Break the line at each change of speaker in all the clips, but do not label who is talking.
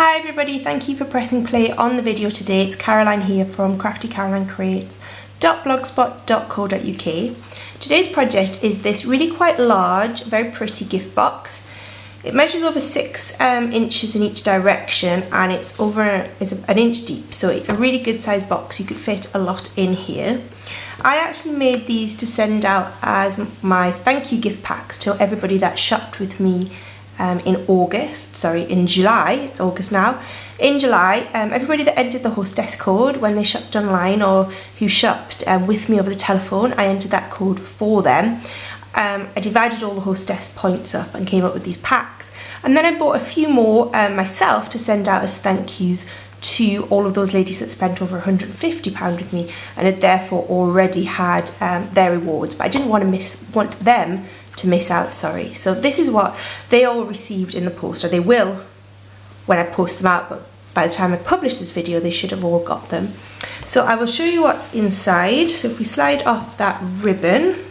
Hi everybody, thank you for pressing play on the video today. It's Caroline here from craftycarolinecreates.blogspot.co.uk. Today's project is this really quite large, very pretty gift box. It measures over 6 inches in each direction and it's an inch deep, so it's a really good size box. You could fit a lot in here. I actually made these to send out as my thank you gift packs to everybody that shopped with me in July, it's August now. In July, everybody that entered the hostess code when they shopped online or who shopped with me over the telephone, I entered that code for them. I divided all the hostess points up and came up with these packs. And then I bought a few more myself to send out as thank yous to all of those ladies that spent over £150 with me and had therefore already had their rewards. But I didn't want them to miss out, sorry. So this is what they all received in the post, or they will when I post them out, but by the time I publish this video they should have all got them. So I will show you what's inside. So if we slide off that ribbon,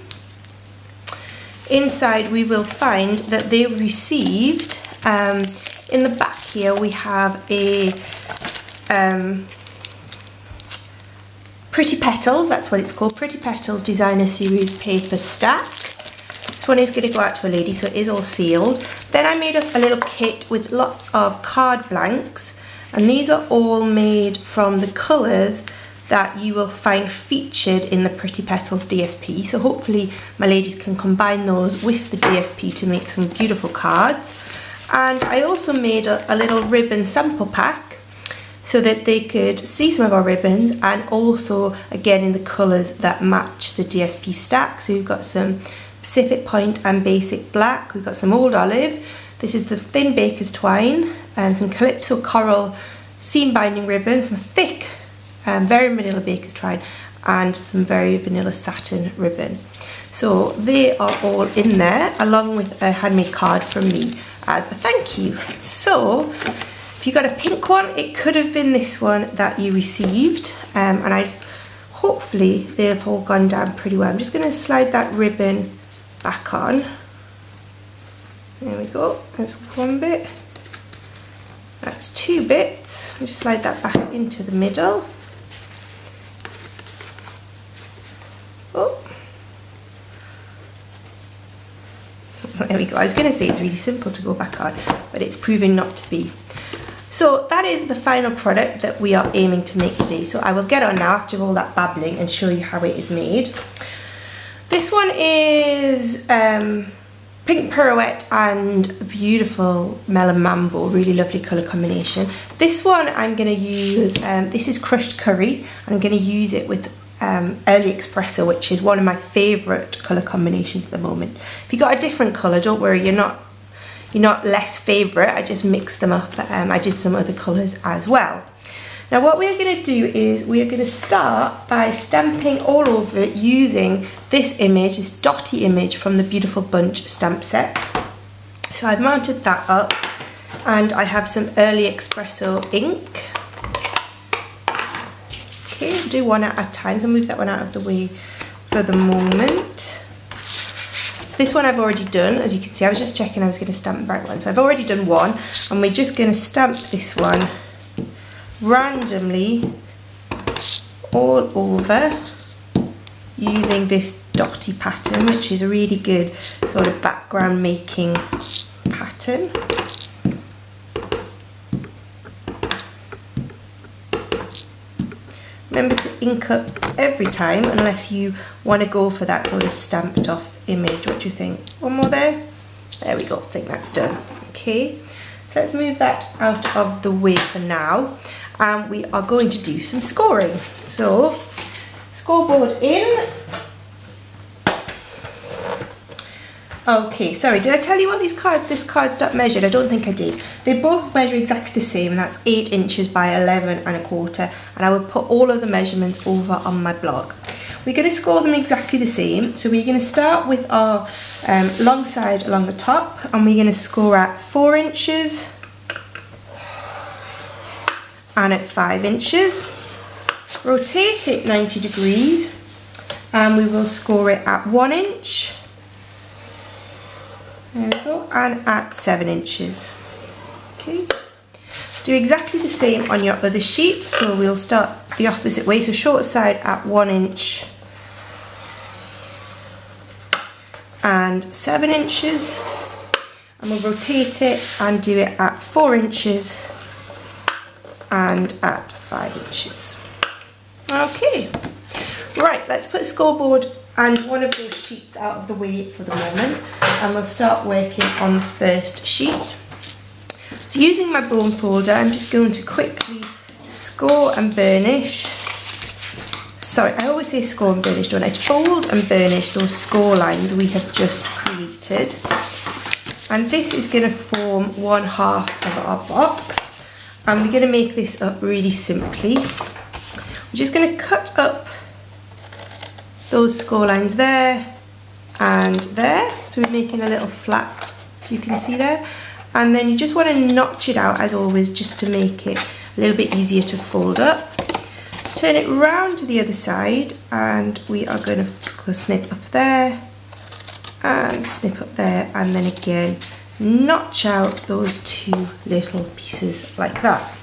inside we will find that they received, in the back here we have a Pretty Petals, that's what it's called, Pretty Petals Designer Series paper stack. This one is going to go out to a lady, so it is all sealed. Then I made up a little kit with lots of card blanks, and these are all made from the colours that you will find featured in the Pretty Petals DSP. So hopefully my ladies can combine those with the DSP to make some beautiful cards. And I also made a little ribbon sample pack so that they could see some of our ribbons, and also again in the colours that match the DSP stack. So we've got some Pacific Point and Basic Black, we've got some Old Olive, this is the thin Baker's Twine, and some Calypso Coral seam binding ribbon, some thick very vanilla Baker's Twine, and some very vanilla satin ribbon. So they are all in there along with a handmade card from me as a thank you. So if you got a pink one, it could have been this one that you received, and hopefully they've all gone down pretty well. I'm just going to slide that ribbon back on. There we go, that's one bit, that's 2 bits. I'll just slide that back into the middle. Oh, there we go. I was going to say it's really simple to go back on, but it's proving not to be. So that is the final product that we are aiming to make today. So I will get on now after all that babbling and show you how it is made. This one is Pink Pirouette and beautiful Melon Mambo, really lovely colour combination. This one I'm going to use, this is Crushed Curry, and I'm going to use it with Early Espresso, which is one of my favourite colour combinations at the moment. If you got a different colour, don't worry, you're not less favourite, I just mixed them up. I did some other colours as well. Now what we're going to do is we're going to start by stamping all over it using this image, this dotty image from the Beautiful Bunch stamp set. So I've mounted that up and I have some Early Espresso ink. Okay, I'll do one at a time, so I'll move that one out of the way for the moment. This one I've already done, as you can see. I was just checking I was going to stamp the right one. So I've already done one, and we're just going to stamp this one randomly all over using this dotty pattern, which is a really good sort of background making pattern. Remember to ink up every time unless you want to go for that sort of stamped off image. What do you think? One more there? There we go, I think that's done. Okay, so let's move that out of the way for now, and we are going to do some scoring. So, scoreboard in. Okay, sorry, did I tell you what this card's got measured? I don't think I did. They both measure exactly the same, and that's 8 inches by 11 1/4, and I will put all of the measurements over on my blog. We're going to score them exactly the same, so we're going to start with our long side along the top, and we're going to score at 4 inches and at 5 inches. Rotate it 90 degrees, and we will score it at 1 inch. There we go, and at 7 inches. Okay, Do exactly the same on your other sheet. So we'll start the opposite way. So short side at 1 inch and 7 inches. And we'll rotate it and do it at 4 inches and at 5 inches. Okay, right, let's put a scoreboard and one of those sheets out of the way for the moment, and we'll start working on the first sheet. So using my bone folder, I'm just going to quickly score and burnish. Sorry, I always say score and burnish, don't I? Fold and burnish those score lines we have just created. And this is going to form one half of our box. And we're going to make this up really simply. We're just going to cut up those score lines there and there. So we're making a little flap, if you can see there. And then you just want to notch it out, as always, just to make it a little bit easier to fold up. Turn it round to the other side, and we are going to snip up there and snip up there, and then again notch out those two little pieces like that.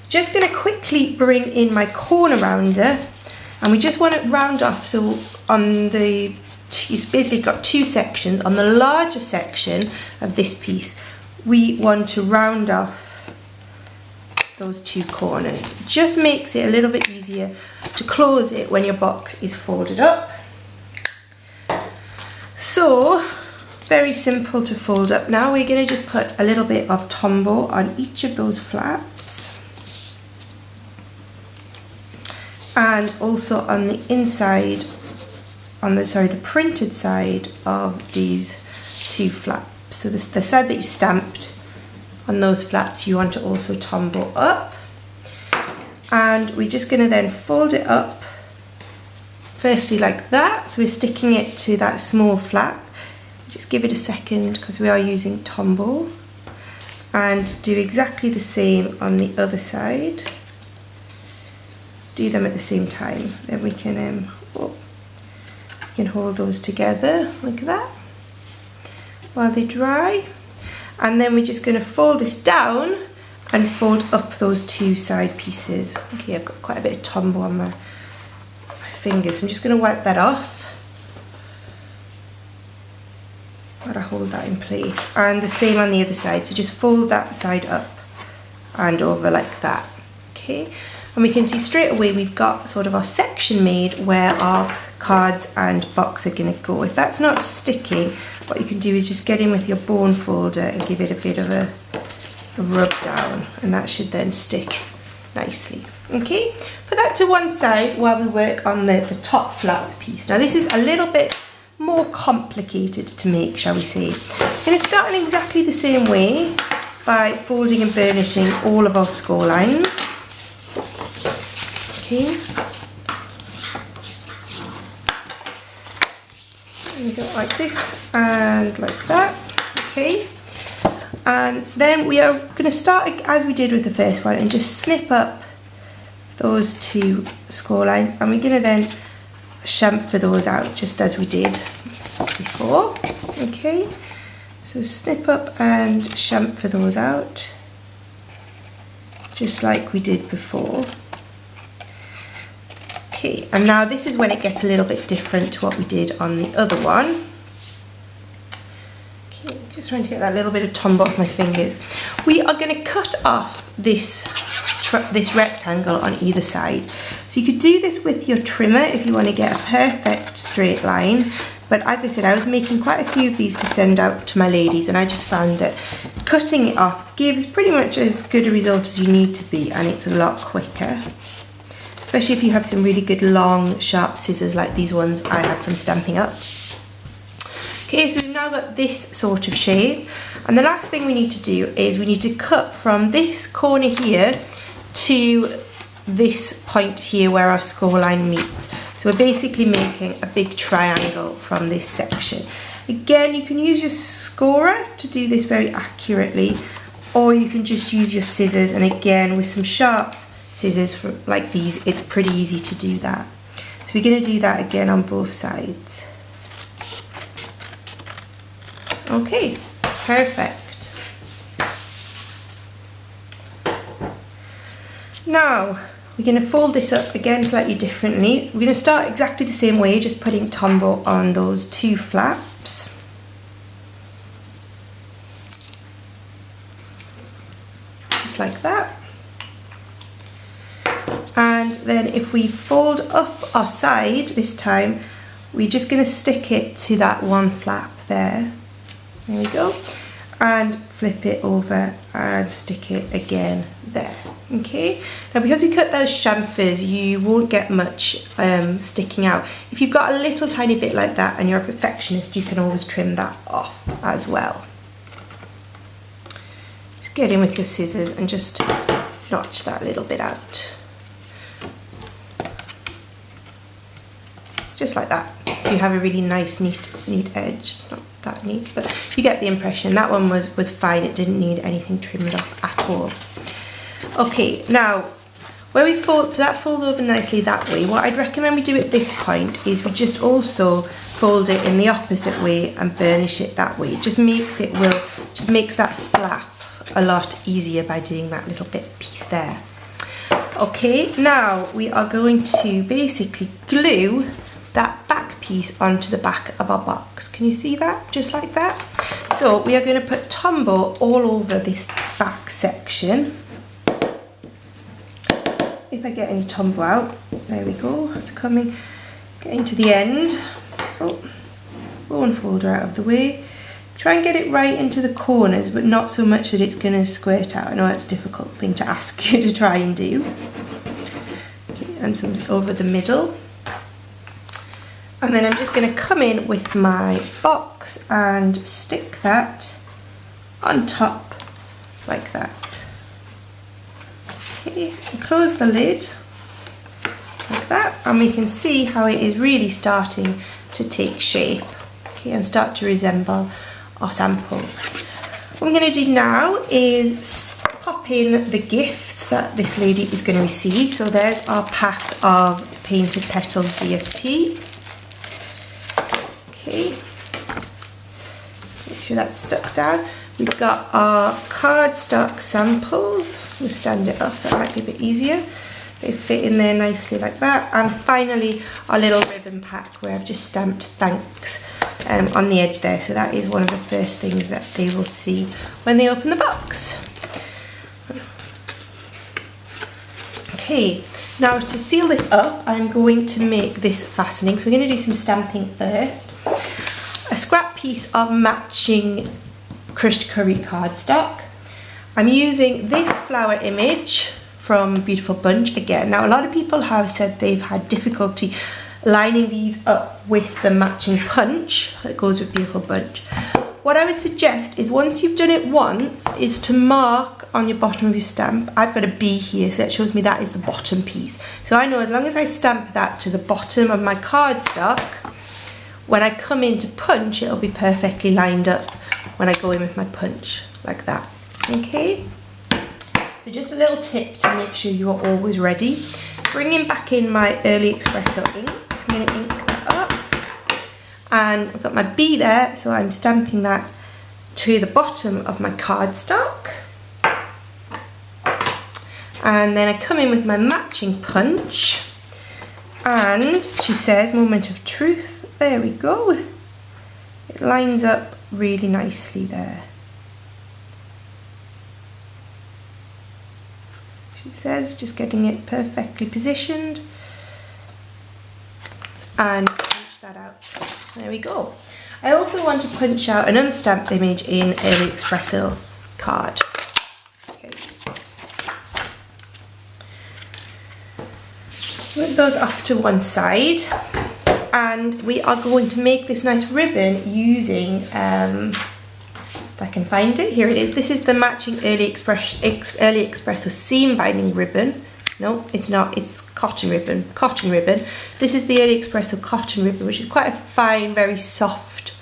Just going to quickly bring in my corner rounder, and we just want to round off. So on the, you've basically got two sections. On the larger section of this piece, we want to round off those two corners. It just makes it a little bit easier to close it when your box is folded up. So very simple to fold up. Now we're going to just put a little bit of Tombow on each of those flaps, and also on the inside, on the the printed side of these two flaps. So the side that you stamped, on those flaps you want to also Tombow up, and we're just going to then fold it up firstly like that. So we're sticking it to that small flap. Just give it a second because we are using Tombow, and do exactly the same on the other side. Do them at the same time, then we can hold those together like that while they dry. And then we're just going to fold this down and fold up those two side pieces. Okay, I've got quite a bit of Tombow on my fingers, so I'm just going to wipe that off while I hold that in place. And the same on the other side, so just fold that side up and over like that. Okay, and we can see straight away we've got sort of our section made where our cards and box are going to go. If that's not sticking, what you can do is just get in with your bone folder and give it a bit of a rub down, and that should then stick nicely. Okay, put that to one side while we work on the top flap piece. Now this is a little bit more complicated to make, shall we say. I'm going to start in exactly the same way by folding and burnishing all of our score lines. Okay. And go like this and like that. Okay. And then we are going to start as we did with the first one and just snip up those two score lines, and we're going to then chamfer those out just as we did before. Okay, so snip up and chamfer those out just like we did before. Okay, and now this is when it gets a little bit different to what we did on the other one. Okay, just trying to get that little bit of Tombow off my fingers. We are going to cut off this rectangle on either side. So you could do this with your trimmer if you want to get a perfect straight line, but as I said, I was making quite a few of these to send out to my ladies, and I just found that cutting it off gives pretty much as good a result as you need to be, and it's a lot quicker, especially if you have some really good long sharp scissors like these ones I have from Stampin Up. Okay, so we've now got this sort of shape, and the last thing we need to do is we need to cut from this corner here to this point here where our score line meets. So we're basically making a big triangle from this section. Again, you can use your scorer to do this very accurately, or you can just use your scissors, and again with some sharp scissors like these, it's pretty easy to do that. So we're going to do that again on both sides. Okay, perfect. Now we're going to fold this up again slightly differently. We're going to start exactly the same way, just putting Tombow on those 2 flaps. Just like that. And then if we fold up our side this time, we're just going to stick it to that 1 flap there. There we go. And flip it over and stick it again there. Okay, now because we cut those chamfers, you won't get much sticking out. If you've got a little tiny bit like that and you're a perfectionist, you can always trim that off as well. Just get in with your scissors and just notch that little bit out. Just like that, so you have a really nice neat edge. It's not that neat, but you get the impression. That one was fine, it didn't need anything trimmed off at all. Okay, now where we fold, so that folds over nicely that way. What I'd recommend we do at this point is we just also fold it in the opposite way and burnish it that way. It just makes that flap a lot easier by doing that little bit piece there. Okay, now we are going to basically glue that back piece onto the back of our box. Can you see that? Just like that. So we are going to put Tombow all over this back section. If I get any Tombow out, there we go. It's getting to the end. Oh, bone folder out of the way. Try and get it right into the corners, but not so much that it's going to squirt out. I know that's a difficult thing to ask you to try and do. Okay, and some over the middle. And then I'm just going to come in with my box and stick that on top like that. Okay, close the lid like that, and we can see how it is really starting to take shape, okay, and start to resemble our sample. What I'm going to do now is pop in the gifts that this lady is going to receive. So there's our pack of Painted Petals DSP. Okay, make sure that's stuck down. We've got our cardstock samples. We'll stand it up, that might be a bit easier. They fit in there nicely like that. And finally, our little ribbon pack where I've just stamped thanks on the edge there. So that is one of the first things that they will see when they open the box. Okay, now to seal this up, I'm going to make this fastening. So we're going to do some stamping first. A scrap piece of matching crushed curry cardstock. I'm using this flower image from Beautiful Bunch again. Now a lot of people have said they've had difficulty lining these up with the matching punch that goes with Beautiful Bunch. What I would suggest is once you've done it once is to mark on your bottom of your stamp. I've got a B here, so that shows me that is the bottom piece. So I know as long as I stamp that to the bottom of my cardstock, when I come in to punch, it'll be perfectly lined up when I go in with my punch, like that. Okay? So just a little tip to make sure you are always ready. Bringing back in my Early Espresso ink. I'm going to ink that up. And I've got my B there, so I'm stamping that to the bottom of my cardstock. And then I come in with my matching punch. And she says, moment of truth. There we go. It lines up really nicely there. She says, just getting it perfectly positioned. And punch that out. There we go. I also want to punch out an unstamped image in Early Espresso card. Okay. Move those off to one side. And we are going to make this nice ribbon using, if I can find it, here it is. This is the matching Early Espresso seam binding ribbon. No, it's not, it's cotton ribbon. This is the Early Espresso cotton ribbon, which is quite a fine, very soft,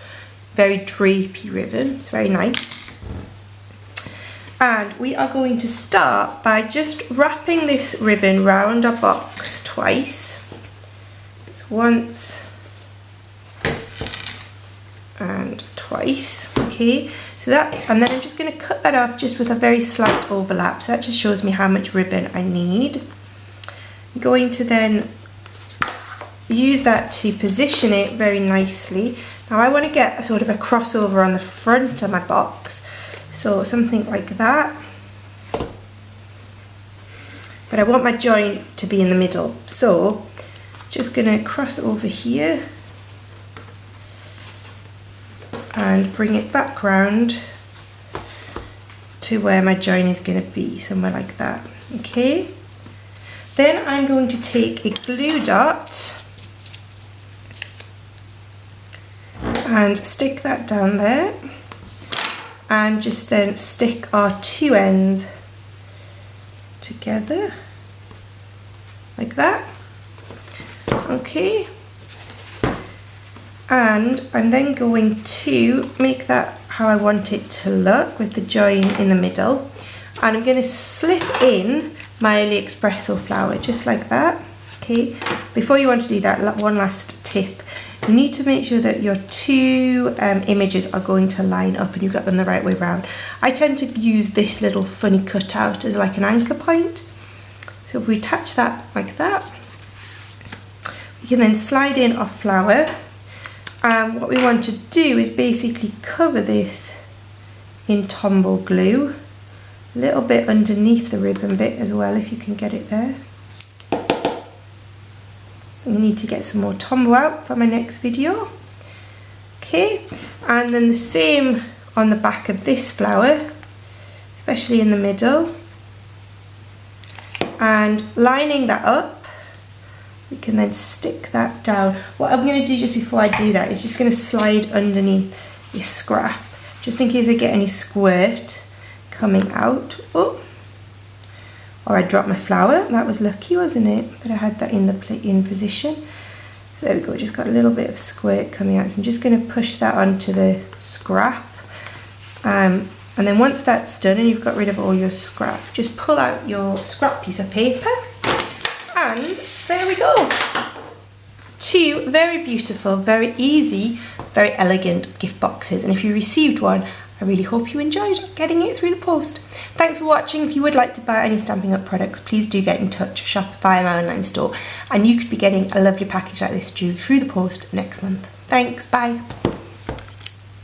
very drapey ribbon. It's very nice. And we are going to start by just wrapping this ribbon round our box twice. Once and twice, okay, so So that, and then I'm just going to cut that off just with a very slight overlap. So that just shows me how much ribbon I need. I'm going to then use that to position it very nicely. Now I want to get a sort of a crossover on the front of my box. So something like that. But I want my join to be in the middle. So just going to cross over here and bring it back round to where my join is going to be, somewhere like that. Okay. Then I'm going to take a glue dot and stick that down there, and just then stick our two ends together like that. Okay, and I'm then going to make that how I want it to look with the join in the middle, and I'm going to slip in my early espresso flower just like that. Okay, before you want to do that, one last tip. You need to make sure that your two images are going to line up and you've got them the right way around. I tend to use this little funny cutout as like an anchor point. So if we attach that like that, we can then slide in our flower. And what we want to do is basically cover this in Tombow glue, a little bit underneath the ribbon bit as well, if you can get it there. I need to get some more Tombow out for my next video. Okay, and then the same on the back of this flower, especially in the middle. And lining that up, we can then stick that down. What I'm going to do just before I do that is just going to slide underneath this scrap, just in case I get any squirt coming out. Oh, or I dropped my flower. That was lucky, wasn't it, that I had that in the in position. So there we go, just got a little bit of squirt coming out. So I'm just going to push that onto the scrap. And then once that's done and you've got rid of all your scrap, just pull out your scrap piece of paper, and there we go. Two very beautiful, very easy, very elegant gift boxes. And if you received one, I really hope you enjoyed getting it through the post. Thanks for watching. If you would like to buy any Stampin' Up products, please do get in touch. Shop via my online store, and you could be getting a lovely package like this due through the post next month. Thanks, bye.